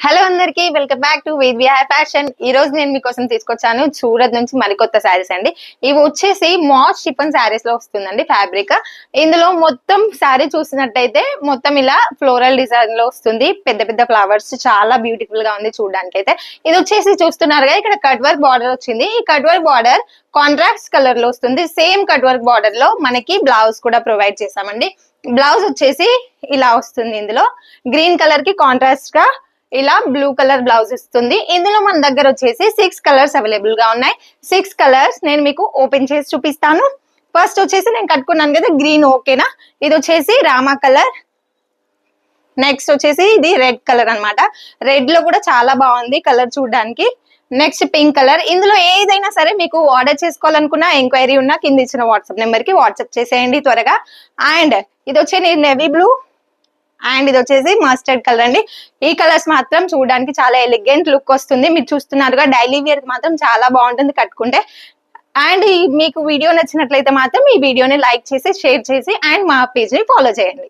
Hello అందరికి welcome back to with VR fashion. ఈ రోజు నేను మీకోసం తీసుకొచ్చాను సూరత్ నుంచి మరికొత్త శారీస్ అండి. ఇవి వచ్చేసి మాస్ షిఫన్ శారీస్ లో వస్తుందండి ఫ్యాబ్రిక్. ఇందులో మొత్తం శారీ చూసినట్టయితే మొత్తం ఇలా ఫ్లోరల్ డిజైన్ లో వస్తుంది. పెద్ద పెద్ద ఫ్లవర్స్ చాలా బ్యూటిఫుల్ గా ఉంది చూడడానికి అయితే. ఇది వచ్చేసి చూస్తున్నారుగా ఇక్కడ కట్ వర్క్ బార్డర్ వచ్చింది. ఈ cut work border contrast colour లో వస్తుంది. సేమ్ కట్ వర్క్ బార్డర్ లో మనకి బ్లౌజ్ కూడా ప్రొవైడ్ చేసామండి. బ్లౌజ్ వచ్చేసి ఇలా వస్తుంది. ఇందులో గ్రీన్ కలర్ కి కాంట్రాస్ట్ గా ఇలా బ్లూ కలర్ బ్లౌజ్ ఇస్తుంది. ఇందులో మన దగ్గర వచ్చేసి 6 కలర్స్ అవైలబుల్ గా ఉన్నాయి. 6 కలర్స్ నేను మీకు ఓపెన్ చేసి చూపిస్తాను. ఫస్ట్ వచ్చేసి నేను కట్టుకున్నాను కదా గ్రీన్, ఓకేనా. ఇది వచ్చేసి రామా కలర్. నెక్స్ట్ వచ్చేసి ఇది రెడ్ కలర్ అన్నమాట. రెడ్ లో కూడా చాలా బాగుంది కలర్ చూడడానికి. Next pink colour. ఇందులో ఏదైనా సరే మీకు ఆర్డర్ చేసుకోవాలనుకున్నా, ఎంక్వైరీ ఉన్నా కింద ఇచ్చిన వాట్సాప్ నెంబర్ కి వాట్సాప్ చేసేయండి త్వరగా. అండ్ ఇది వచ్చేసి నేవీ బ్లూ అండ్ ఇది వచ్చేసి మస్టర్డ్ కలర్ అండి. ఈ కలర్స్ మాత్రం చూడడానికి చాలా ఎలిగెంట్ లుక్ వస్తుంది. మీరు చూస్తున్నారుగా డైలీ వేర్ మాత్రం చాలా బాగుంటుంది కట్టుకుంటే. అండ్ మీకు వీడియో నచ్చినట్లయితే మాత్రం ఈ వీడియోని లైక్ చేసి షేర్ చేసి అండ్ మా పేజ్ ని ఫాలో చేయండి.